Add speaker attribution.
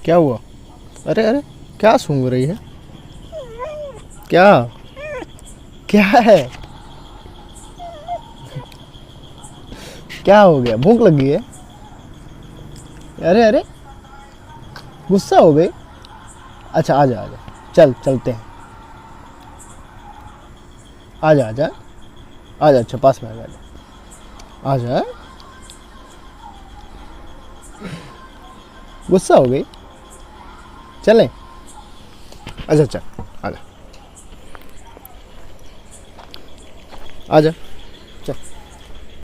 Speaker 1: क्या हुआ? अरे अरे, क्या सूंघ रही है? क्या? क्या है? क्या हो गया? भूख लगी है? अरे अरे, गुस्सा हो गई? अच्छा, आजा आजा, चल चलते हैं। आजा आजा, आजा, अच्छा पास में आजा, आजा। गुस्सा हो गई? चलें? अच्छा चल, आजा आजा।